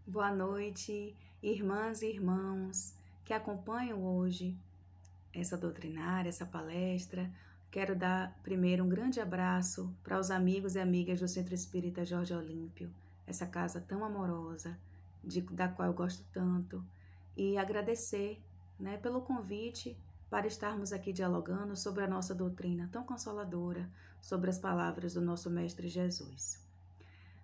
Boa noite, irmãs e irmãos que acompanham hoje essa doutrinária, essa palestra. Quero dar primeiro um grande abraço para os amigos e amigas do Centro Espírita Jorge Olímpio, essa casa tão amorosa, da qual eu gosto tanto, e agradecer, pelo convite para estarmos aqui dialogando sobre a nossa doutrina tão consoladora, sobre as palavras do nosso Mestre Jesus.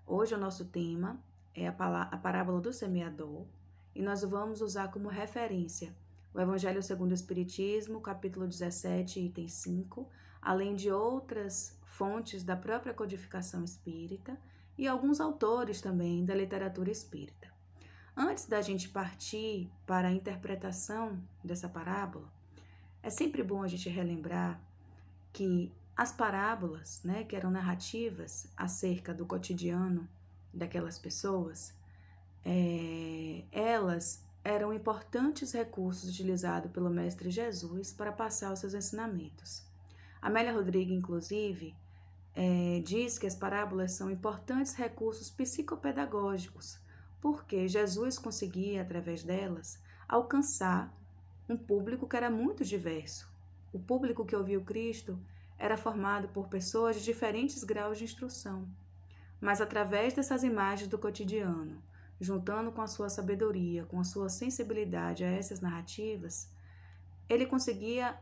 Hoje o nosso tema é a parábola do semeador, e nós vamos usar como referência o Evangelho segundo o Espiritismo, capítulo 17, item 5, além de outras fontes da própria codificação espírita e alguns autores também da literatura espírita. Antes da gente partir para a interpretação dessa parábola, é sempre bom a gente relembrar que as parábolas, que eram narrativas acerca do cotidiano daquelas pessoas, elas eram importantes recursos utilizados pelo Mestre Jesus para passar os seus ensinamentos. Amélia Rodrigues, inclusive, diz que as parábolas são importantes recursos psicopedagógicos, porque Jesus conseguia, através delas, alcançar um público que era muito diverso. O público que ouvia o Cristo era formado por pessoas de diferentes graus de instrução, mas através dessas imagens do cotidiano, juntando com a sua sabedoria, com a sua sensibilidade a essas narrativas, ele conseguia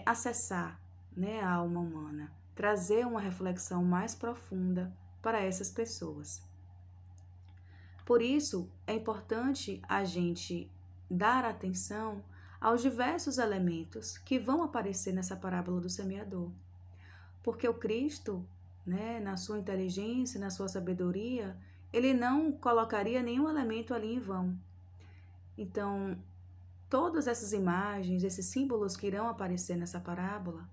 acessar a alma humana, trazer uma reflexão mais profunda para essas pessoas. Por isso, é importante a gente dar atenção aos diversos elementos que vão aparecer nessa parábola do semeador. Porque o Cristo, na sua inteligência, na sua sabedoria, ele não colocaria nenhum elemento ali em vão. Então, todas essas imagens, esses símbolos que irão aparecer nessa parábola,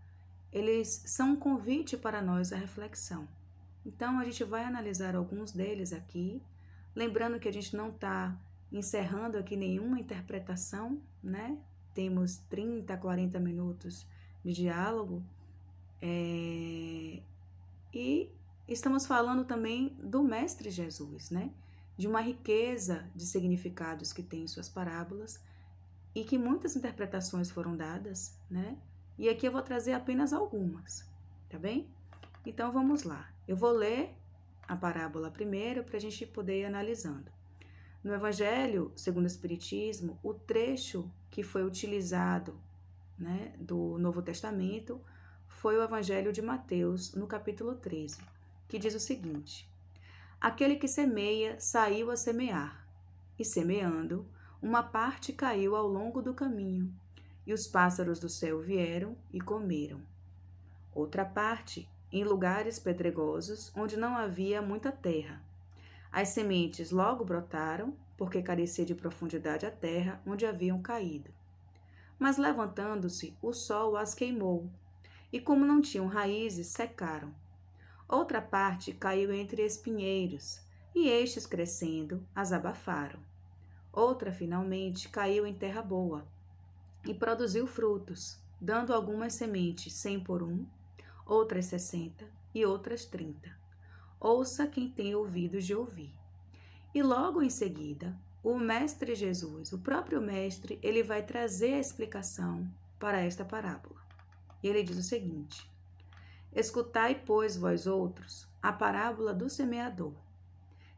eles são um convite para nós à reflexão. Então, a gente vai analisar alguns deles aqui, lembrando que a gente não está encerrando aqui nenhuma interpretação, Temos 30, 40 minutos de diálogo, e estamos falando também do Mestre Jesus, De uma riqueza de significados que tem em suas parábolas e que muitas interpretações foram dadas, E aqui eu vou trazer apenas algumas, tá bem? Então vamos lá. Eu vou ler a parábola primeiro para a gente poder ir analisando. No Evangelho segundo o Espiritismo, o trecho que foi utilizado, do Novo Testamento foi o Evangelho de Mateus, no capítulo 13, que diz o seguinte: Aquele que semeia saiu a semear, e semeando, uma parte caiu ao longo do caminho, e os pássaros do céu vieram e comeram. Outra parte, em lugares pedregosos, onde não havia muita terra. As sementes logo brotaram, porque carecia de profundidade a terra onde haviam caído. Mas levantando-se, o sol as queimou, e como não tinham raízes, secaram. Outra parte caiu entre espinheiros, e estes, crescendo, as abafaram. Outra, finalmente, caiu em terra boa, e produziu frutos, dando algumas sementes 100 por 1, outras 60 e outras 30. Ouça quem tem ouvidos de ouvir. E logo em seguida, o Mestre Jesus, o próprio Mestre, ele vai trazer a explicação para esta parábola. E ele diz o seguinte: Escutai, pois, vós outros, a parábola do semeador.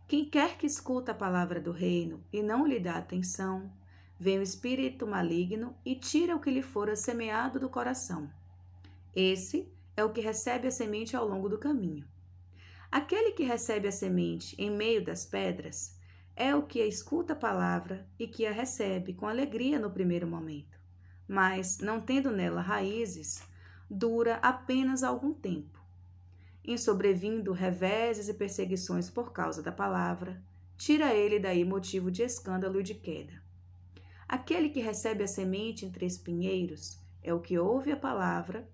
Quem quer que escuta a palavra do reino e não lhe dá atenção, vem o espírito maligno e tira o que lhe fora semeado do coração. Esse é o que recebe a semente ao longo do caminho. Aquele que recebe a semente em meio das pedras é o que escuta a palavra e que a recebe com alegria no primeiro momento, mas, não tendo nela raízes, dura apenas algum tempo. Em sobrevindo reveses e perseguições por causa da palavra, tira ele daí motivo de escândalo e de queda. Aquele que recebe a semente entre espinheiros é o que ouve a palavra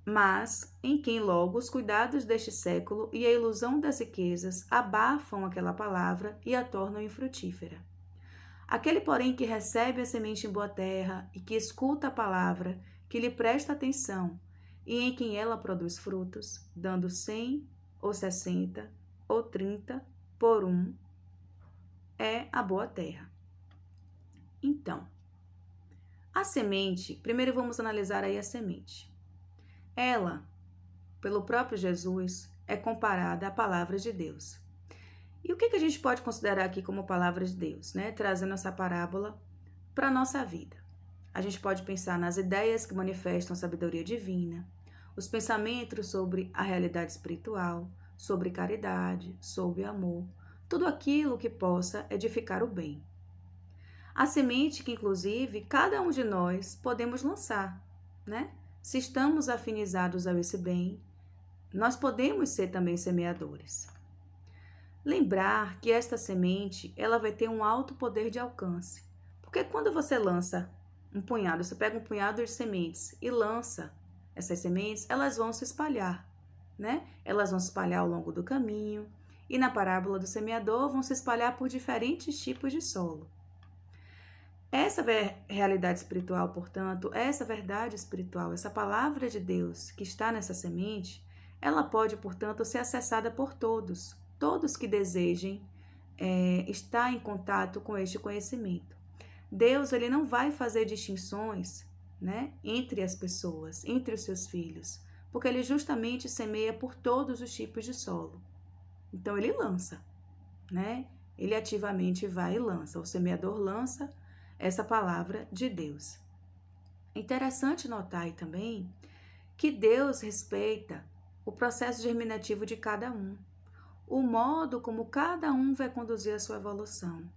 mas em quem logo os cuidados deste século e a ilusão das riquezas abafam aquela palavra e a tornam infrutífera. Aquele, porém, que recebe a semente em boa terra e que escuta a palavra, que lhe presta atenção e em quem ela produz frutos, dando 100 ou 60 ou 30 por um é a boa terra. Então, a semente, primeiro vamos analisar aí a semente. Ela, pelo próprio Jesus, é comparada à palavra de Deus. E o que a gente pode considerar aqui como palavra de Deus, né? Trazendo essa parábola para a nossa vida. A gente pode pensar nas ideias que manifestam a sabedoria divina, os pensamentos sobre a realidade espiritual, sobre caridade, sobre amor, tudo aquilo que possa edificar o bem. A semente que, inclusive, cada um de nós podemos lançar, né? Se estamos afinizados a esse bem, nós podemos ser também semeadores. Lembrar que esta semente, ela vai ter um alto poder de alcance. Porque quando você lança um punhado, você pega um punhado de sementes e lança essas sementes, elas vão se espalhar, né? Elas vão se espalhar ao longo do caminho. E na parábola do semeador, vão se espalhar por diferentes tipos de solo. Essa realidade espiritual, portanto, essa verdade espiritual, essa palavra de Deus que está nessa semente, ela pode, portanto, ser acessada por todos que desejem estar em contato com este conhecimento. Deus, ele não vai fazer distinções, né, entre as pessoas, entre os seus filhos, porque ele justamente semeia por todos os tipos de solo. Então, ele lança, né? Ele ativamente vai e lança. O semeador lança essa palavra de Deus. Interessante notar aí também que Deus respeita o processo germinativo de cada um, o modo como cada um vai conduzir a sua evolução,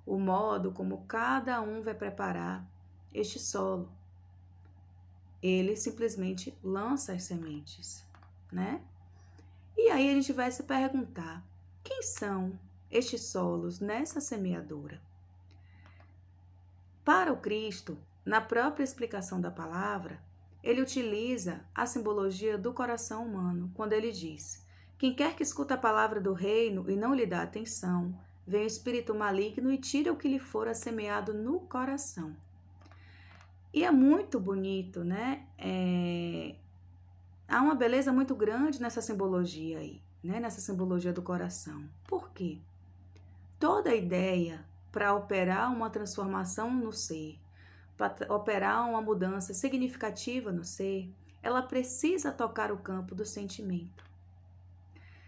o modo como cada um vai preparar este solo. Ele simplesmente lança as sementes, né? E aí a gente vai se perguntar, quem são estes solos nessa semeadura? Para o Cristo, na própria explicação da palavra, ele utiliza a simbologia do coração humano, quando ele diz: quem quer que escuta a palavra do reino e não lhe dá atenção, vem o espírito maligno e tira o que lhe fora semeado no coração. E é muito bonito, né? Há uma beleza muito grande nessa simbologia aí, né? Nessa simbologia do coração. Por quê? Toda ideia para operar uma transformação no ser, para operar uma mudança significativa no ser, ela precisa tocar o campo do sentimento.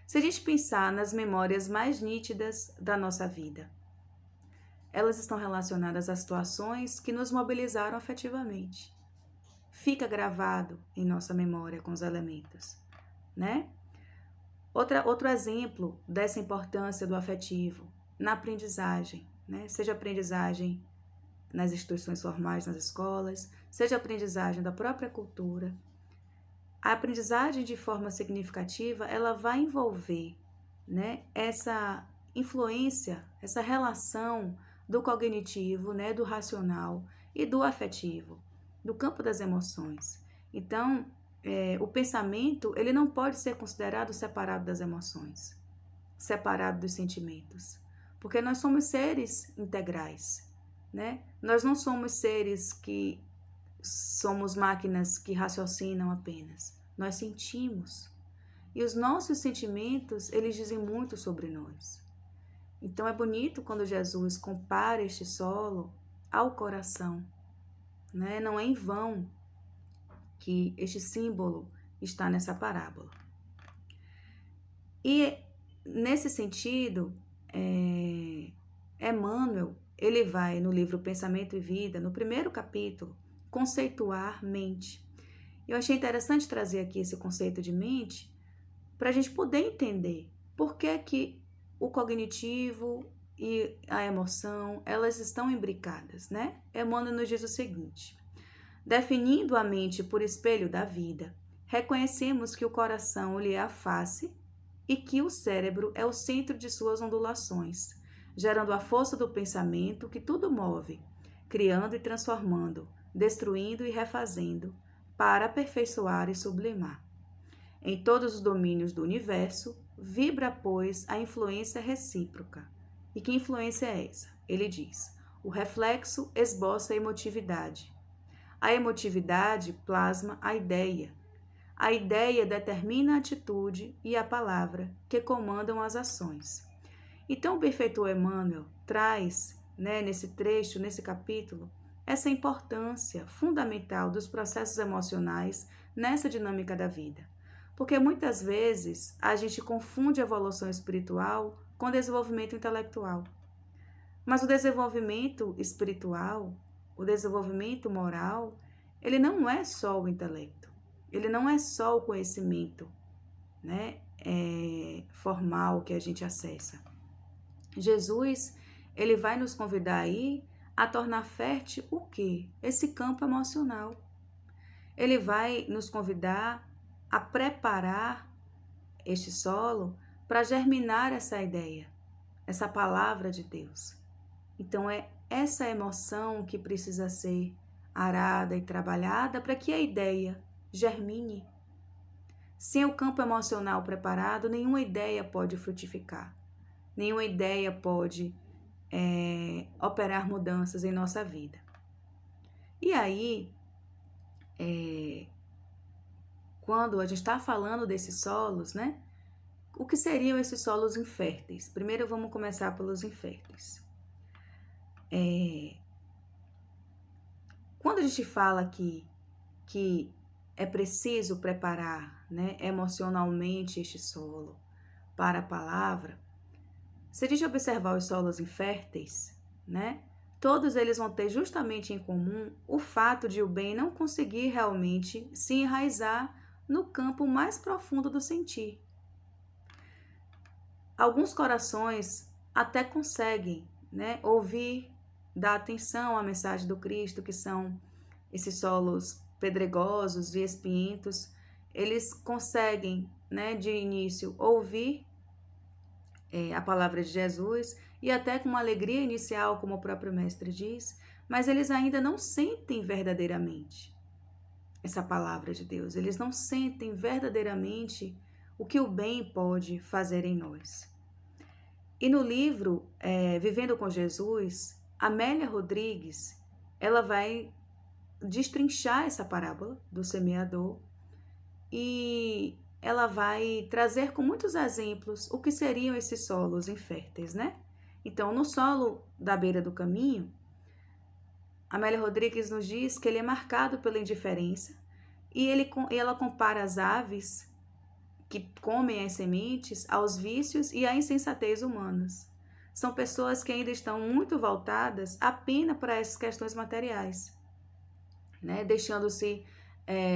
Se a gente pensar nas memórias mais nítidas da nossa vida, elas estão relacionadas a situações que nos mobilizaram afetivamente. Fica gravado em nossa memória com os elementos, né? Outro exemplo dessa importância do afetivo na aprendizagem, né? Seja aprendizagem nas instituições formais, nas escolas, seja aprendizagem da própria cultura. A aprendizagem de forma significativa, ela vai envolver, né, essa influência, essa relação do cognitivo, né, do racional e do afetivo, do campo das emoções. Então, o pensamento, ele não pode ser considerado separado das emoções, separado dos sentimentos, porque nós somos seres integrais, né? Nós não somos seres que somos máquinas que raciocinam apenas. Nós sentimos. E os nossos sentimentos, eles dizem muito sobre nós. Então é bonito quando Jesus compara este solo ao coração, né? Não é em vão que este símbolo está nessa parábola. E nesse sentido, Emmanuel, ele vai no livro Pensamento e Vida, no primeiro capítulo, conceituar mente. Eu achei interessante trazer aqui esse conceito de mente para a gente poder entender por que o cognitivo e a emoção, elas estão imbricadas, né? Emmanuel nos diz o seguinte: definindo a mente por espelho da vida, reconhecemos que o coração lhe é a face e que o cérebro é o centro de suas ondulações, gerando a força do pensamento que tudo move, criando e transformando, destruindo e refazendo, para aperfeiçoar e sublimar. Em todos os domínios do universo, vibra, pois, a influência recíproca. E que influência é essa? Ele diz: o reflexo esboça a emotividade. A emotividade plasma a ideia. A ideia determina a atitude e a palavra que comandam as ações. Então, o benfeitor Emmanuel traz, né, nesse trecho, nesse capítulo, essa importância fundamental dos processos emocionais nessa dinâmica da vida. Porque muitas vezes a gente confunde a evolução espiritual com desenvolvimento intelectual. Mas o desenvolvimento espiritual, o desenvolvimento moral, ele não é só o intelecto, ele não é só o conhecimento, né, formal que a gente acessa. Jesus, ele vai nos convidar aí a tornar fértil o quê? Esse campo emocional. Ele vai nos convidar a preparar este solo para germinar essa ideia, essa palavra de Deus. Então, é essa emoção que precisa ser arada e trabalhada para que a ideia germine. Sem o campo emocional preparado, nenhuma ideia pode frutificar. Nenhuma ideia pode operar mudanças em nossa vida. E aí, quando a gente está falando desses solos, né? O que seriam esses solos inférteis? Primeiro vamos começar pelos inférteis. Quando a gente fala aqui que é preciso preparar, né, emocionalmente este solo para a palavra, se a gente observar os solos inférteis, né, todos eles vão ter justamente em comum o fato de o bem não conseguir realmente se enraizar no campo mais profundo do sentir. Alguns corações até conseguem, né, ouvir, dar atenção à mensagem do Cristo, que são esses solos pedregosos e espinhentos. Eles conseguem, né, de início ouvir a palavra de Jesus e até com uma alegria inicial, como o próprio mestre diz, mas eles ainda não sentem verdadeiramente essa palavra de Deus. Eles não sentem verdadeiramente o que o bem pode fazer em nós. E no livro Vivendo com Jesus, Amélia Rodrigues, ela vai destrinchar essa parábola do semeador e ela vai trazer com muitos exemplos o que seriam esses solos inférteis, né? Então, no solo da beira do caminho, Amélia Rodrigues nos diz que ele é marcado pela indiferença e ela compara as aves que comem as sementes aos vícios e à insensatez humanas. São pessoas que ainda estão muito voltadas apenas para essas questões materiais, né? Deixando-se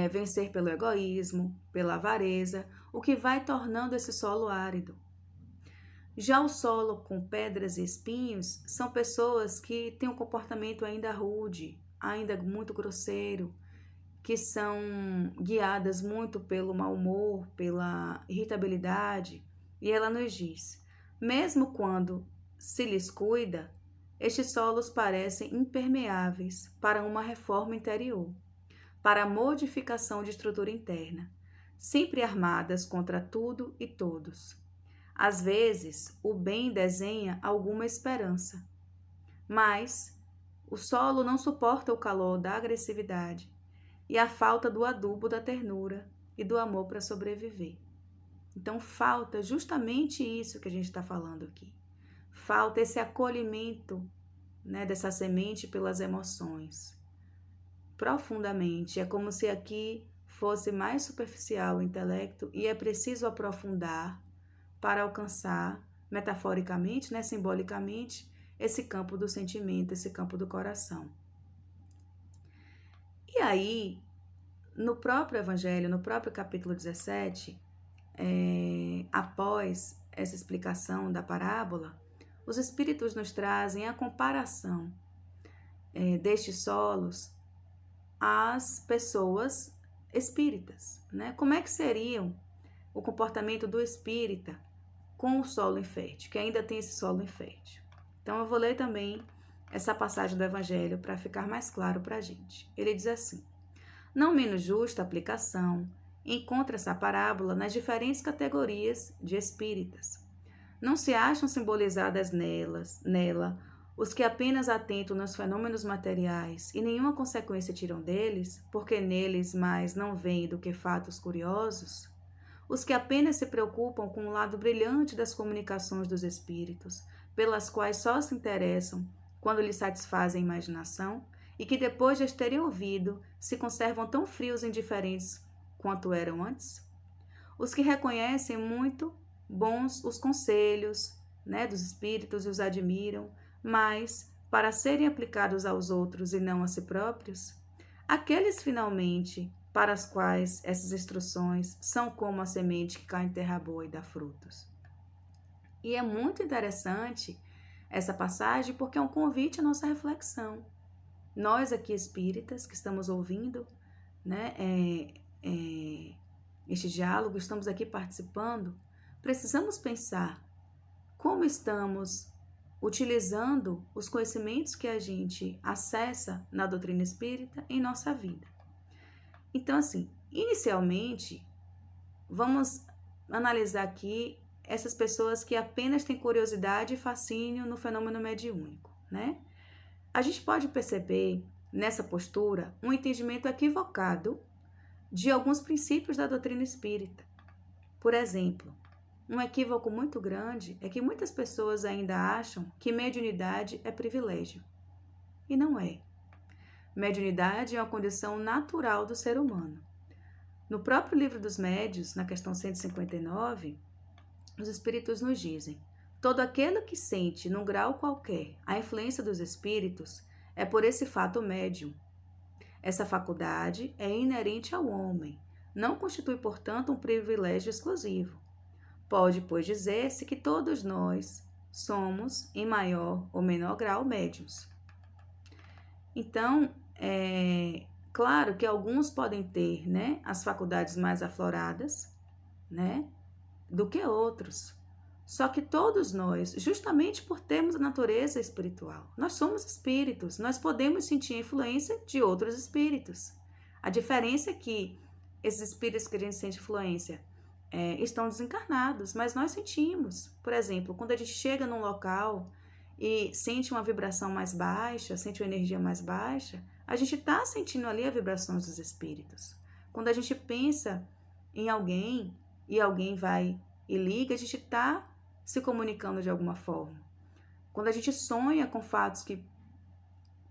vencer pelo egoísmo, pela avareza, o que vai tornando esse solo árido. Já o solo com pedras e espinhos são pessoas que têm um comportamento ainda rude, ainda muito grosseiro, que são guiadas muito pelo mau humor, pela irritabilidade. E ela nos diz, mesmo quando se lhes cuida, estes solos parecem impermeáveis para uma reforma interior, para a modificação de estrutura interna, sempre armadas contra tudo e todos. Às vezes, o bem desenha alguma esperança, mas o solo não suporta o calor da agressividade e a falta do adubo da ternura e do amor para sobreviver. Então, falta justamente isso que a gente está falando aqui. Falta esse acolhimento, né, dessa semente pelas emoções. Profundamente, é como se aqui fosse mais superficial o intelecto e é preciso aprofundar para alcançar, metaforicamente, né, simbolicamente, esse campo do sentimento, esse campo do coração. E aí, no próprio Evangelho, no próprio capítulo 17, após essa explicação da parábola, os Espíritos nos trazem a comparação destes solos às pessoas espíritas, né? Como é que seriam o comportamento do espírita com o solo infértil, que ainda tem esse solo infértil. Então, eu vou ler também essa passagem do Evangelho para ficar mais claro para a gente. Ele diz assim, não menos justa aplicação encontra essa parábola nas diferentes categorias de espíritas. Não se acham simbolizadas nela os que apenas atentam nos fenômenos materiais e nenhuma consequência tiram deles, porque neles mais não veem do que fatos curiosos? os que apenas se preocupam com o lado brilhante das comunicações dos espíritos, pelas quais só se interessam quando lhes satisfazem a imaginação, e que depois de as terem ouvido, se conservam tão frios e indiferentes quanto eram antes? Os que reconhecem muito bons os conselhos, dos espíritos e os admiram, mas para serem aplicados aos outros e não a si próprios? Aqueles, finalmente, para os quais essas instruções são como a semente que cai em terra boa e dá frutos. E é muito interessante essa passagem porque é um convite à nossa reflexão. Nós aqui espíritas que estamos ouvindo, este diálogo, estamos aqui participando, precisamos pensar como estamos utilizando os conhecimentos que a gente acessa na doutrina espírita em nossa vida. Então, assim, inicialmente, vamos analisar aqui essas pessoas que apenas têm curiosidade e fascínio no fenômeno mediúnico, A gente pode perceber nessa postura um entendimento equivocado de alguns princípios da doutrina espírita. Por exemplo, um equívoco muito grande é que muitas pessoas ainda acham que mediunidade é privilégio. E não é. Mediunidade é uma condição natural do ser humano. No próprio Livro dos Médiuns, na questão 159, os espíritos nos dizem: todo aquele que sente, num grau qualquer, a influência dos espíritos é por esse fato médium. Essa faculdade é inerente ao homem, não constitui, portanto, um privilégio exclusivo. Pode, pois, dizer-se que todos nós somos, em maior ou menor grau, médiuns. Então, claro que alguns podem ter, as faculdades mais afloradas, do que outros. Só que todos nós, justamente por termos a natureza espiritual, nós somos espíritos, nós podemos sentir a influência de outros espíritos. A diferença é que esses espíritos que a gente sente influência estão desencarnados, mas nós sentimos. Por exemplo, quando a gente chega num local e sente uma vibração mais baixa, sente uma energia mais baixa, a gente está sentindo ali a vibração dos espíritos. Quando a gente pensa em alguém e alguém vai e liga, a gente está se comunicando de alguma forma. Quando a gente sonha com fatos que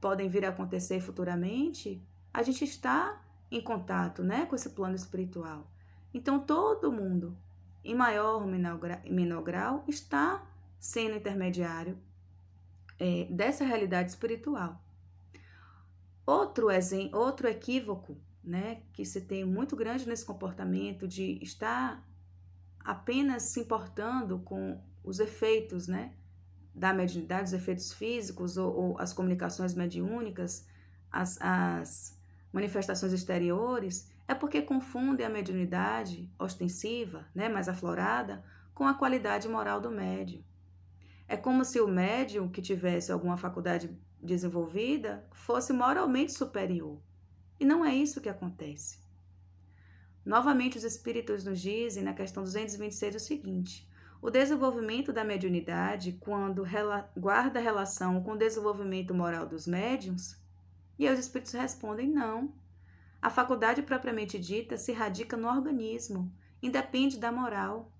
podem vir a acontecer futuramente, a gente está em contato, com esse plano espiritual. Então, todo mundo, em maior ou menor grau, está sendo intermediário dessa realidade espiritual. Outro equívoco, que se tem muito grande nesse comportamento de estar apenas se importando com os efeitos, da mediunidade, os efeitos físicos ou as comunicações mediúnicas, as manifestações exteriores, é porque confundem a mediunidade ostensiva, mais aflorada, com a qualidade moral do médium. É como se o médium que tivesse alguma faculdade desenvolvida fosse moralmente superior. E não é isso que acontece. Novamente, os espíritos nos dizem, na questão 226, o seguinte: o desenvolvimento da mediunidade, quando guarda relação com o desenvolvimento moral dos médiuns? E aí os espíritos respondem: não. A faculdade propriamente dita se radica no organismo, independe da moral.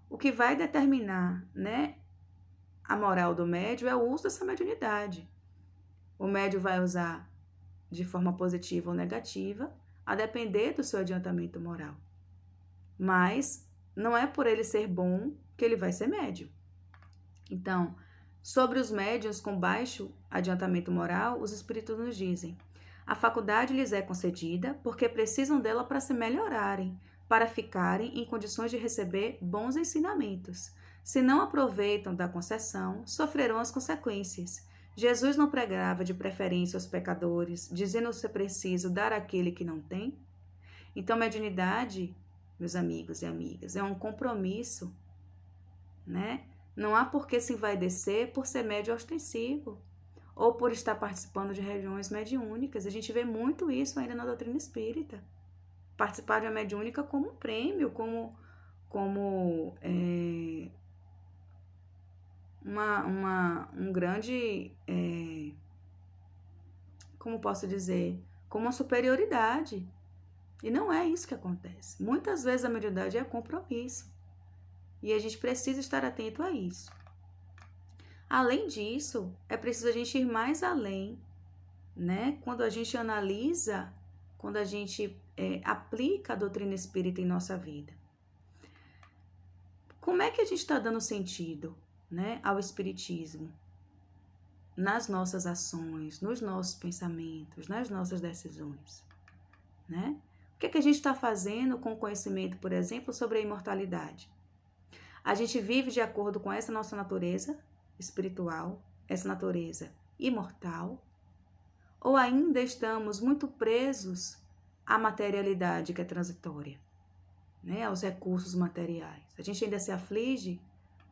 O que vai determinar, a moral do médium é o uso dessa mediunidade. O médium vai usar de forma positiva ou negativa, a depender do seu adiantamento moral. Mas não é por ele ser bom que ele vai ser médium. Então, sobre os médiuns com baixo adiantamento moral, os espíritos nos dizem: a faculdade lhes é concedida porque precisam dela para se melhorarem, para ficarem em condições de receber bons ensinamentos. Se não aproveitam da concessão, sofrerão as consequências. Jesus não pregava de preferência aos pecadores, dizendo ser preciso dar àquele que não tem? Então, mediunidade, meus amigos e amigas, é um compromisso, Não há por que se envaidecer por ser médium ostensivo ou por estar participando de reuniões mediúnicas. A gente vê muito isso ainda na doutrina espírita. Participar de uma mediúnica como um prêmio, como um grande, como posso dizer, como uma superioridade. E não é isso que acontece. Muitas vezes a mediunidade é compromisso. E a gente precisa estar atento a isso. Além disso, é preciso a gente ir mais além, né? Quando a gente analisa, quando a gente aplica a doutrina espírita em nossa vida. Como é que a gente está dando sentido, né, ao espiritismo? Nas nossas ações, nos nossos pensamentos, nas nossas decisões, né? O que é que a gente está fazendo com o conhecimento, por exemplo, sobre a imortalidade? A gente vive de acordo com essa nossa natureza espiritual, essa natureza imortal, ou ainda estamos muito presos à materialidade que é transitória, né? Aos recursos materiais? A gente ainda se aflige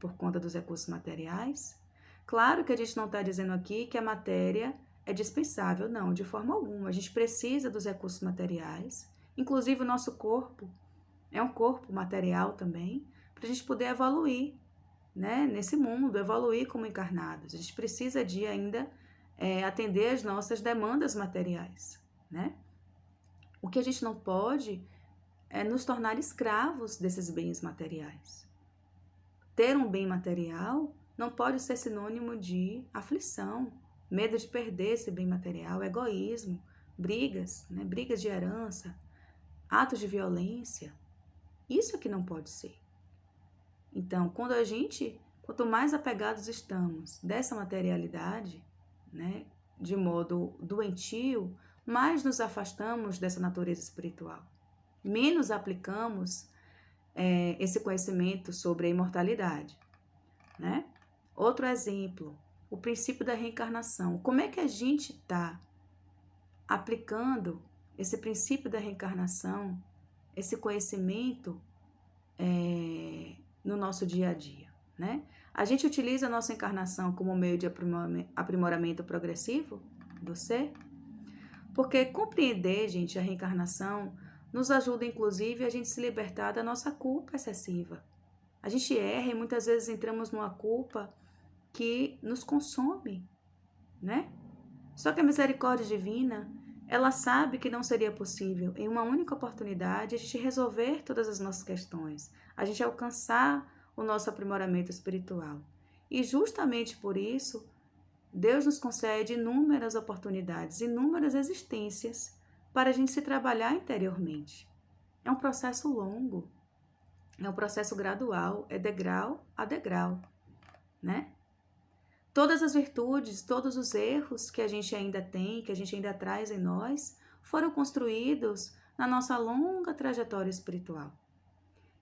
por conta dos recursos materiais? Claro que a gente não está dizendo aqui que a matéria é dispensável, não, de forma alguma. A gente precisa dos recursos materiais, inclusive o nosso corpo é um corpo material também, para a gente poder evoluir, né, nesse mundo, evoluir como encarnados. A gente precisa de ainda atender as nossas demandas materiais, né? O que a gente não pode é nos tornar escravos desses bens materiais. Ter um bem material não pode ser sinônimo de aflição, medo de perder esse bem material, egoísmo, brigas, né? Brigas de herança, atos de violência. Isso é que não pode ser. Então, quanto mais apegados estamos dessa materialidade, né, de modo doentio, mais nos afastamos dessa natureza espiritual. Menos aplicamos esse conhecimento sobre a imortalidade, né? Outro exemplo, o princípio da reencarnação. Como é que a gente está aplicando esse princípio da reencarnação, esse conhecimento no nosso dia a dia, né? A gente utiliza a nossa encarnação como meio de aprimoramento progressivo do ser, porque compreender, gente, a reencarnação nos ajuda, inclusive, a gente se libertar da nossa culpa excessiva. A gente erra e muitas vezes entramos numa culpa que nos consome, né? Só que a misericórdia divina, ela sabe que não seria possível, em uma única oportunidade, a gente resolver todas as nossas questões, a gente alcançar o nosso aprimoramento espiritual. E justamente por isso, Deus nos concede inúmeras oportunidades, inúmeras existências para a gente se trabalhar interiormente. É um processo longo, é um processo gradual, é degrau a degrau, né? Todas as virtudes, todos os erros que a gente ainda tem, que a gente ainda traz em nós, foram construídos na nossa longa trajetória espiritual.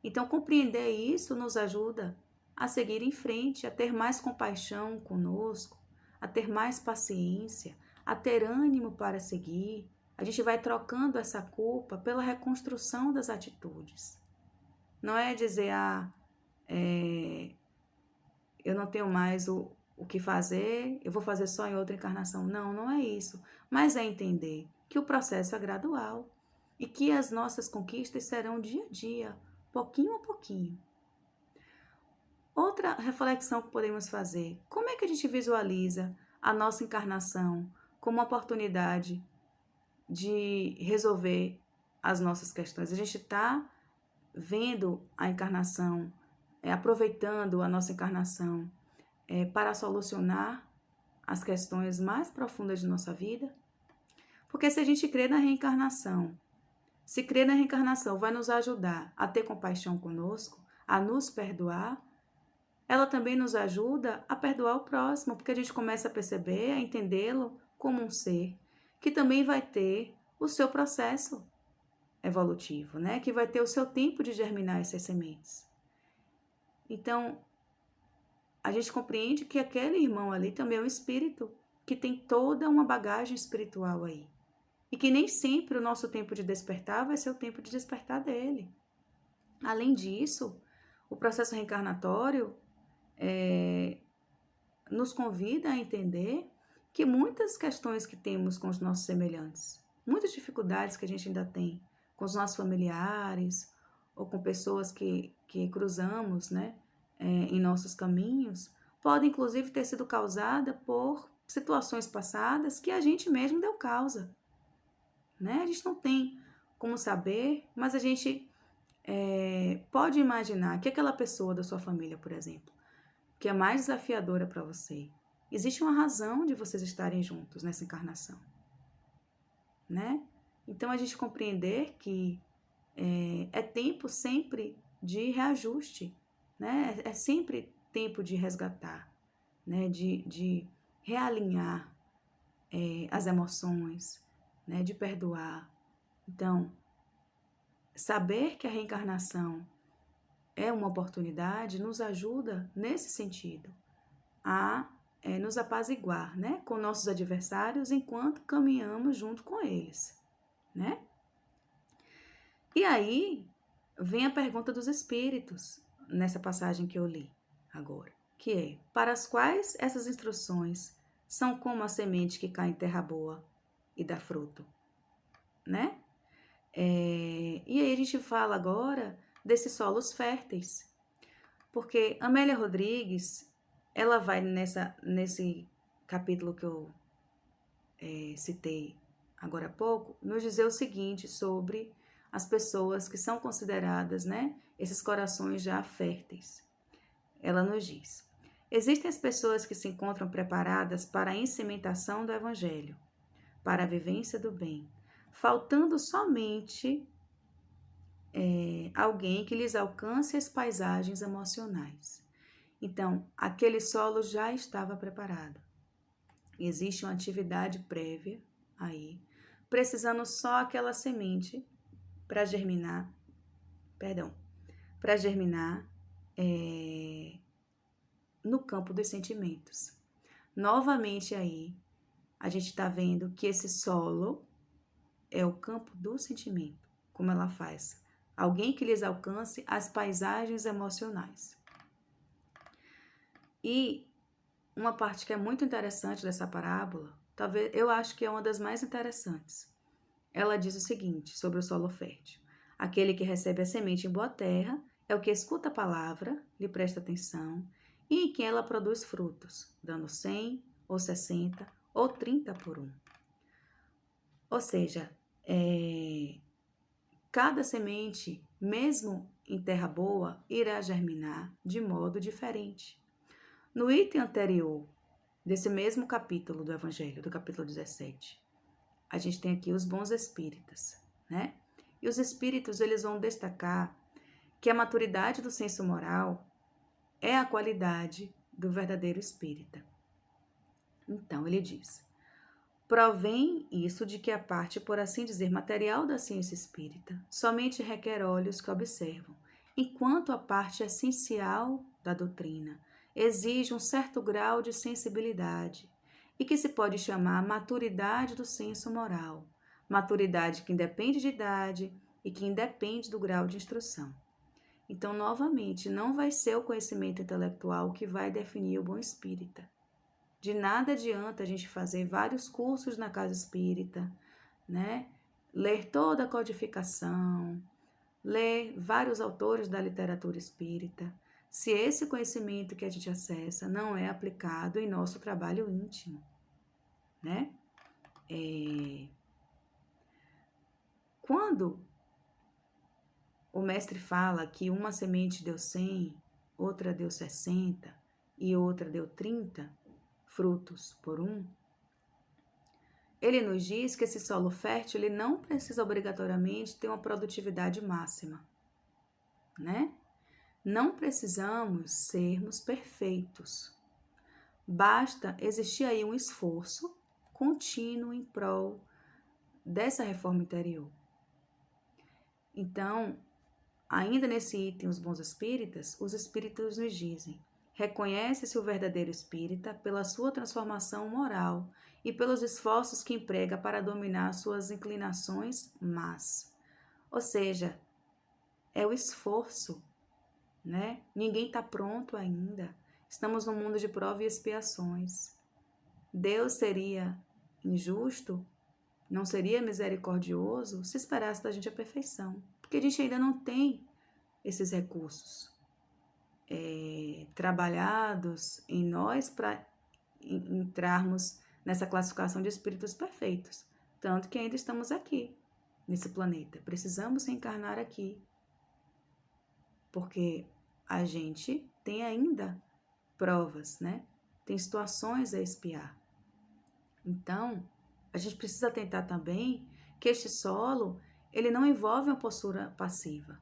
Então, compreender isso nos ajuda a seguir em frente, a ter mais compaixão conosco, a ter mais paciência, a ter ânimo para seguir. A gente vai trocando essa culpa pela reconstrução das atitudes. Não é dizer, eu não tenho mais o que fazer, eu vou fazer só em outra encarnação. Não, não é isso. Mas é entender que o processo é gradual e que as nossas conquistas serão dia a dia, pouquinho a pouquinho. Outra reflexão que podemos fazer: como é que a gente visualiza a nossa encarnação como uma oportunidade de resolver as nossas questões? A gente está vendo a encarnação, aproveitando a nossa encarnação para solucionar as questões mais profundas de nossa vida? Porque se a gente crê na reencarnação, se crer na reencarnação vai nos ajudar a ter compaixão conosco, a nos perdoar, ela também nos ajuda a perdoar o próximo, porque a gente começa a perceber, a entendê-lo como um ser que também vai ter o seu processo evolutivo, né? Que vai ter o seu tempo de germinar essas sementes. Então, a gente compreende que aquele irmão ali também é um espírito que tem toda uma bagagem espiritual aí. E que nem sempre o nosso tempo de despertar vai ser o tempo de despertar dele. Além disso, o processo reencarnatório nos convida a entender que muitas questões que temos com os nossos semelhantes, muitas dificuldades que a gente ainda tem com os nossos familiares ou com pessoas que cruzamos, né, em nossos caminhos, podem inclusive ter sido causadas por situações passadas que a gente mesmo deu causa, né? A gente não tem como saber, mas a gente pode imaginar que aquela pessoa da sua família, por exemplo, que é mais desafiadora para você, existe uma razão de vocês estarem juntos nessa encarnação, né? Então, a gente compreender que é tempo sempre de reajuste, né? É sempre tempo de resgatar, né? De realinhar as emoções, né? De perdoar. Então, saber que a reencarnação é uma oportunidade nos ajuda nesse sentido a nos apaziguar, né? Com nossos adversários enquanto caminhamos junto com eles, né? E aí vem a pergunta dos espíritos, nessa passagem que eu li agora, que é: para as quais essas instruções são como a semente que cai em terra boa e dá fruto, né? E aí a gente fala agora desses solos férteis, porque Amélia Rodrigues, ela vai nesse capítulo que eu citei agora há pouco, nos dizer o seguinte sobre as pessoas que são consideradas, né, esses corações já férteis. Ela nos diz: existem as pessoas que se encontram preparadas para a incementação do Evangelho, para a vivência do bem, faltando somente alguém que lhes alcance as paisagens emocionais. Então, aquele solo já estava preparado. Existe uma atividade prévia aí, precisando só aquela semente para germinar, no campo dos sentimentos. Novamente aí, a gente está vendo que esse solo é o campo do sentimento, como ela faz. Alguém que lhes alcance as paisagens emocionais. E uma parte que é muito interessante dessa parábola, talvez eu acho que é uma das mais interessantes. Ela diz o seguinte sobre o solo fértil: aquele que recebe a semente em boa terra é o que escuta a palavra, lhe presta atenção e em quem ela produz frutos, dando 100 ou 60 ou 30 por um. Ou seja, cada semente, mesmo em terra boa, irá germinar de modo diferente. No item anterior desse mesmo capítulo do Evangelho, do capítulo 17, a gente tem aqui os bons espíritas, né? E os espíritos, eles vão destacar que a maturidade do senso moral é a qualidade do verdadeiro espírita. Então, ele diz: provém isso de que a parte, por assim dizer, material da ciência espírita somente requer olhos que observam, enquanto a parte essencial da doutrina exige um certo grau de sensibilidade e que se pode chamar maturidade do senso moral, maturidade que independe de idade e que independe do grau de instrução. Então, novamente, não vai ser o conhecimento intelectual que vai definir o bom espírita. De nada adianta a gente fazer vários cursos na casa espírita, né? Ler toda a codificação, ler vários autores da literatura espírita, se esse conhecimento que a gente acessa não é aplicado em nosso trabalho íntimo, né? Quando o mestre fala que uma semente deu 100, outra deu 60 e outra deu 30 frutos por um, ele nos diz que esse solo fértil ele não precisa obrigatoriamente ter uma produtividade máxima, né? Não precisamos sermos perfeitos. Basta existir aí um esforço contínuo em prol dessa reforma interior. Então, ainda nesse item, os bons espíritas, os espíritos nos dizem: reconhece-se o verdadeiro espírita pela sua transformação moral e pelos esforços que emprega para dominar suas inclinações más. Ou seja, é o esforço, né? Ninguém está pronto ainda. Estamos num mundo de provas e expiações. Deus seria injusto, não seria misericordioso se esperasse da gente a perfeição, porque a gente ainda não tem esses recursos trabalhados em nós para entrarmos nessa classificação de espíritos perfeitos, tanto que ainda estamos aqui, nesse planeta. Precisamos reencarnar aqui, porque a gente tem ainda provas, né? Tem situações a expiar. Então, a gente precisa atentar também que este solo, ele não envolve uma postura passiva,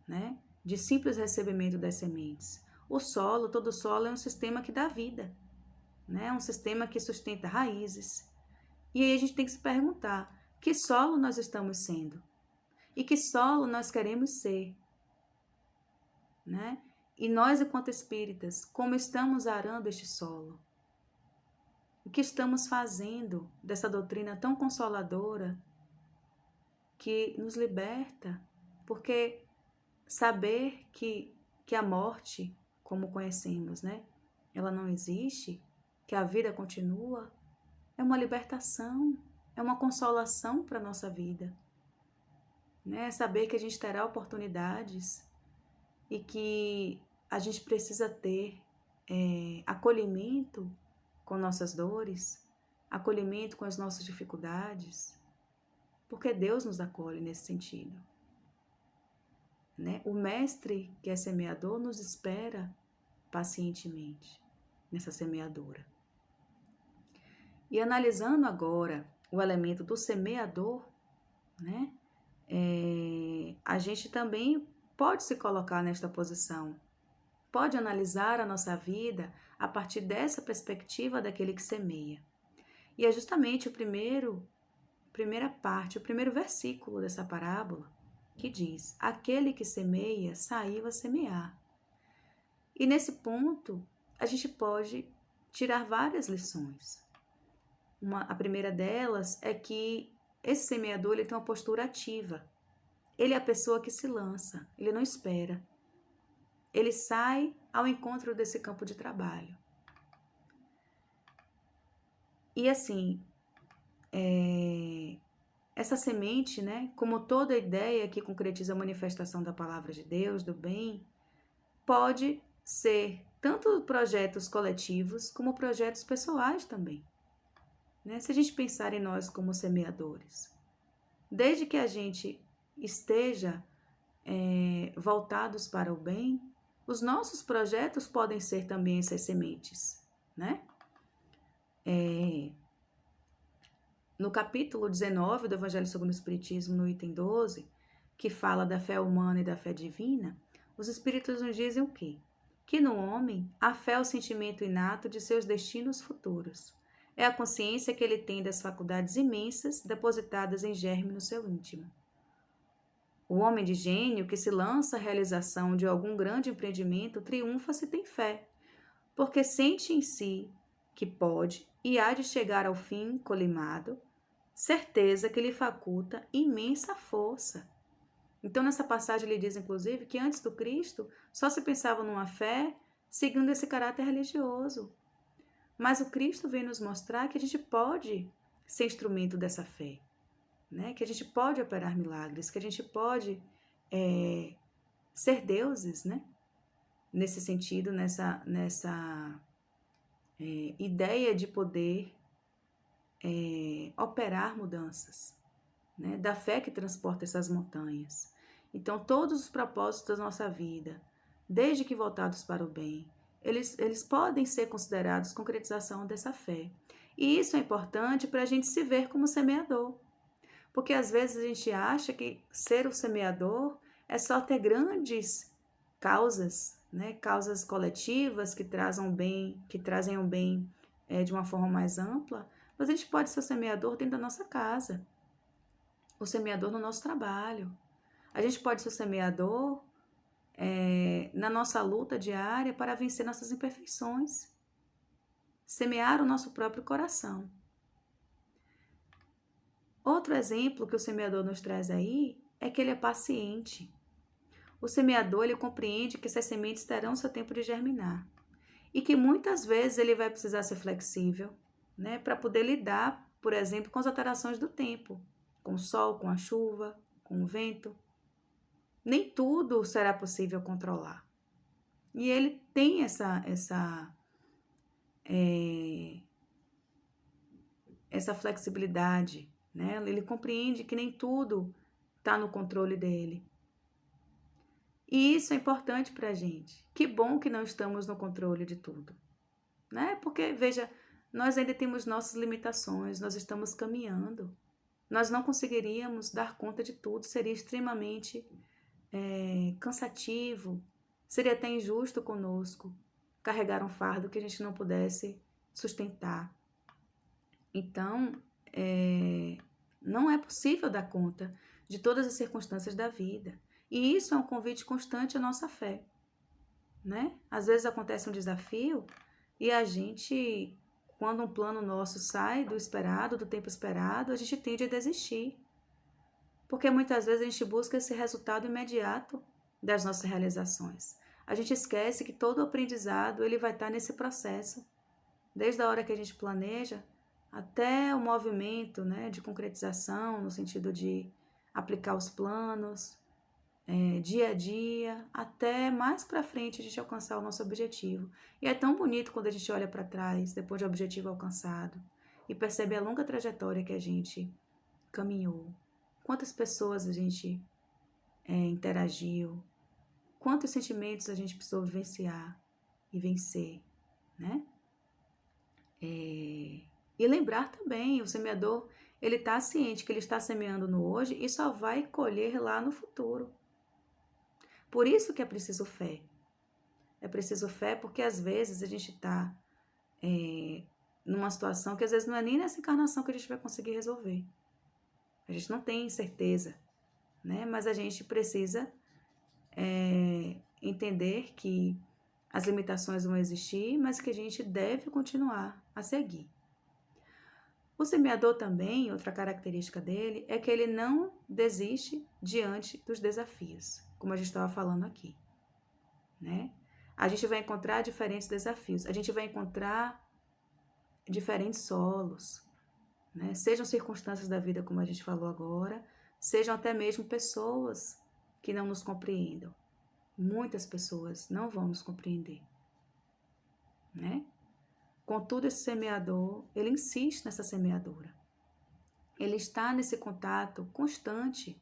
né? De simples recebimento das sementes. O solo, todo solo é um sistema que dá vida, né? É um sistema que sustenta raízes. E aí a gente tem que se perguntar, que solo nós estamos sendo? E que solo nós queremos ser, né? E nós, enquanto espíritas, como estamos arando este solo? O que estamos fazendo dessa doutrina tão consoladora que nos liberta? Porque saber que a morte, como conhecemos, né? Ela não existe, que a vida continua, é uma libertação, é uma consolação para a nossa vida, né? Saber que a gente terá oportunidades e que a gente precisa ter acolhimento com nossas dores, acolhimento com as nossas dificuldades, porque Deus nos acolhe nesse sentido, né? O mestre que é semeador nos espera pacientemente nessa semeadura. E analisando agora o elemento do semeador, né? A gente também pode se colocar nesta posição, pode analisar a nossa vida a partir dessa perspectiva daquele que semeia. E é justamente o primeiro versículo dessa parábola que diz: aquele que semeia saiu a semear. E nesse ponto, a gente pode tirar várias lições. A primeira delas é que esse semeador ele tem uma postura ativa. Ele é a pessoa que se lança, ele não espera. Ele sai ao encontro desse campo de trabalho. E assim, essa semente, né, como toda ideia que concretiza a manifestação da palavra de Deus, do bem, pode ser tanto projetos coletivos como projetos pessoais também. Né? Se a gente pensar em nós como semeadores, desde que a gente esteja voltados para o bem, os nossos projetos podem ser também essas sementes, né? No capítulo 19 do Evangelho segundo o Espiritismo, no item 12, que fala da fé humana e da fé divina, os Espíritos nos dizem o quê? Que no homem, a fé é o sentimento inato de seus destinos futuros. É a consciência que ele tem das faculdades imensas depositadas em germe no seu íntimo. O homem de gênio que se lança à realização de algum grande empreendimento triunfa se tem fé, porque sente em si que pode e há de chegar ao fim colimado, certeza que lhe faculta imensa força. Então, nessa passagem, ele diz, inclusive, que antes do Cristo só se pensava numa fé seguindo esse caráter religioso. Mas o Cristo vem nos mostrar que a gente pode ser instrumento dessa fé, né? Que a gente pode operar milagres, que a gente pode ser deuses, né? Nesse sentido, nessa ideia de poder operar mudanças, né? Da fé que transporta essas montanhas. Então, todos os propósitos da nossa vida, desde que voltados para o bem, eles podem ser considerados concretização dessa fé. E isso é importante para a gente se ver como semeador. Porque às vezes a gente acha que ser o semeador é só ter grandes causas, né? Causas coletivas que trazem o bem de uma forma mais ampla, mas a gente pode ser o semeador dentro da nossa casa, o semeador no nosso trabalho. A gente pode ser o semeador na nossa luta diária para vencer nossas imperfeições. Semear o nosso próprio coração. Outro exemplo que o semeador nos traz aí é que ele é paciente. O semeador, ele compreende que essas sementes terão seu tempo de germinar e que muitas vezes ele vai precisar ser flexível, né, para poder lidar, por exemplo, com as alterações do tempo, com o sol, com a chuva, com o vento. Nem tudo será possível controlar. E ele tem essa flexibilidade, né? Ele compreende que nem tudo está no controle dele. E isso é importante para a gente. Que bom que não estamos no controle de tudo, né? Porque, veja, nós ainda temos nossas limitações, nós estamos caminhando. Nós não conseguiríamos dar conta de tudo, seria extremamente cansativo, seria até injusto conosco carregar um fardo que a gente não pudesse sustentar. Então, não é possível dar conta de todas as circunstâncias da vida. E isso é um convite constante à nossa fé, né? Às vezes acontece um desafio e a gente, quando um plano nosso sai do esperado, do tempo esperado, a gente tende a desistir. Porque muitas vezes a gente busca esse resultado imediato das nossas realizações. A gente esquece que todo o aprendizado ele vai estar nesse processo. Desde a hora que a gente planeja até o movimento, né, de concretização, no sentido de aplicar os planos, dia a dia, até mais para frente a gente alcançar o nosso objetivo. E é tão bonito quando a gente olha para trás, depois do objetivo alcançado, e percebe a longa trajetória que a gente caminhou. Quantas pessoas a gente interagiu, quantos sentimentos a gente precisou vivenciar e vencer, né? E lembrar também, o semeador, ele está ciente que ele está semeando no hoje e só vai colher lá no futuro. Por isso que é preciso fé. É preciso fé porque às vezes a gente está numa situação que às vezes não é nem nessa encarnação que a gente vai conseguir resolver. A gente não tem certeza, né? Mas a gente precisa entender que as limitações vão existir, mas que a gente deve continuar a seguir. O semeador também, outra característica dele, é que ele não desiste diante dos desafios, como a gente estava falando aqui, né? A gente vai encontrar diferentes desafios, a gente vai encontrar diferentes solos, né? Sejam circunstâncias da vida, como a gente falou agora, sejam até mesmo pessoas que não nos compreendam. Muitas pessoas não vão nos compreender, né? Contudo, esse semeador, ele insiste nessa semeadura. Ele está nesse contato constante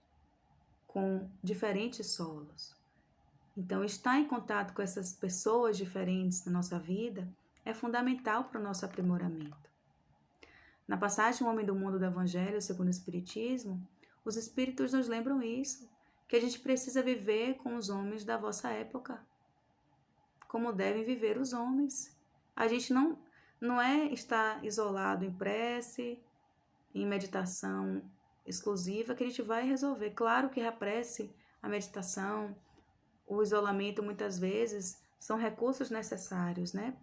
com diferentes solos. Então, estar em contato com essas pessoas diferentes na nossa vida é fundamental para o nosso aprimoramento. Na passagem O Homem do Mundo do Evangelho segundo o Espiritismo, os Espíritos nos lembram isso, que a gente precisa viver com os homens da vossa época, como devem viver os homens. A gente não é estar isolado em prece, em meditação exclusiva que a gente vai resolver. Claro que a prece, a meditação, o isolamento muitas vezes são recursos necessários, né,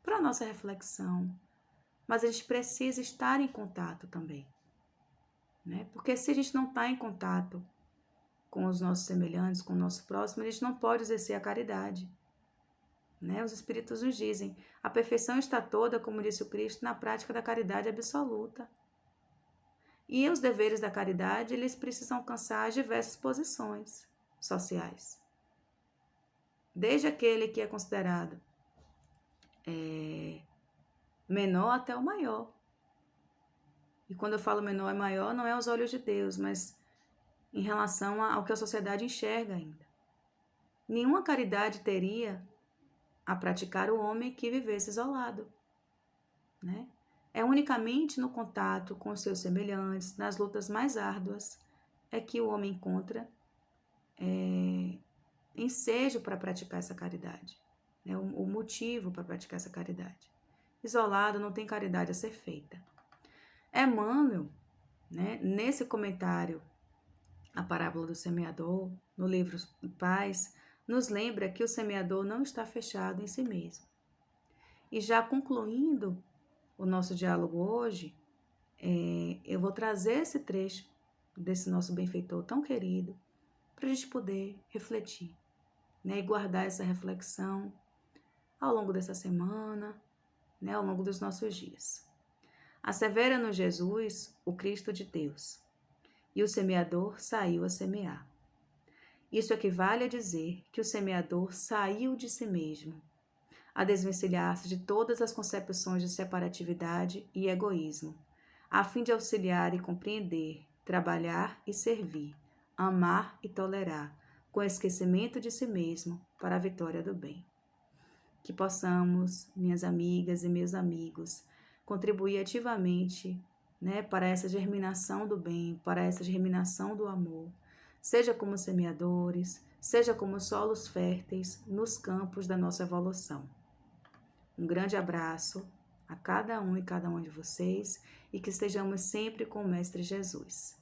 para a nossa reflexão. Mas a gente precisa estar em contato também, né? Porque se a gente não está em contato com os nossos semelhantes, com o nosso próximo, a gente não pode exercer a caridade, né? Os Espíritos nos dizem, a perfeição está toda, como disse o Cristo, na prática da caridade absoluta. E os deveres da caridade, eles precisam alcançar as diversas posições sociais. Desde aquele que é considerado menor até o maior. E quando eu falo menor e maior, não é aos olhos de Deus, mas em relação ao que a sociedade enxerga ainda. Nenhuma caridade teria a praticar o homem que vivesse isolado, né? É unicamente no contato com os seus semelhantes, nas lutas mais árduas, é que o homem encontra ensejo para praticar essa caridade, né? O motivo para praticar essa caridade. Isolado não tem caridade a ser feita. Emmanuel, né, nesse comentário, a parábola do semeador, no livro Paz, nos lembra que o semeador não está fechado em si mesmo. E já concluindo o nosso diálogo hoje, eu vou trazer esse trecho desse nosso benfeitor tão querido para a gente poder refletir, né, e guardar essa reflexão ao longo dessa semana, né, ao longo dos nossos dias. Assevera-nos Jesus, o Cristo de Deus, e o semeador saiu a semear. Isso equivale a dizer que o semeador saiu de si mesmo, a desvencilhar-se de todas as concepções de separatividade e egoísmo, a fim de auxiliar e compreender, trabalhar e servir amar e tolerar, com esquecimento de si mesmo para a vitória do bem. Que possamos, minhas amigas e meus amigos, contribuir ativamente, para essa germinação do bem, para essa germinação do amor, seja como semeadores, seja como solos férteis nos campos da nossa evolução. Um grande abraço a cada um e cada uma de vocês e que estejamos sempre com o Mestre Jesus.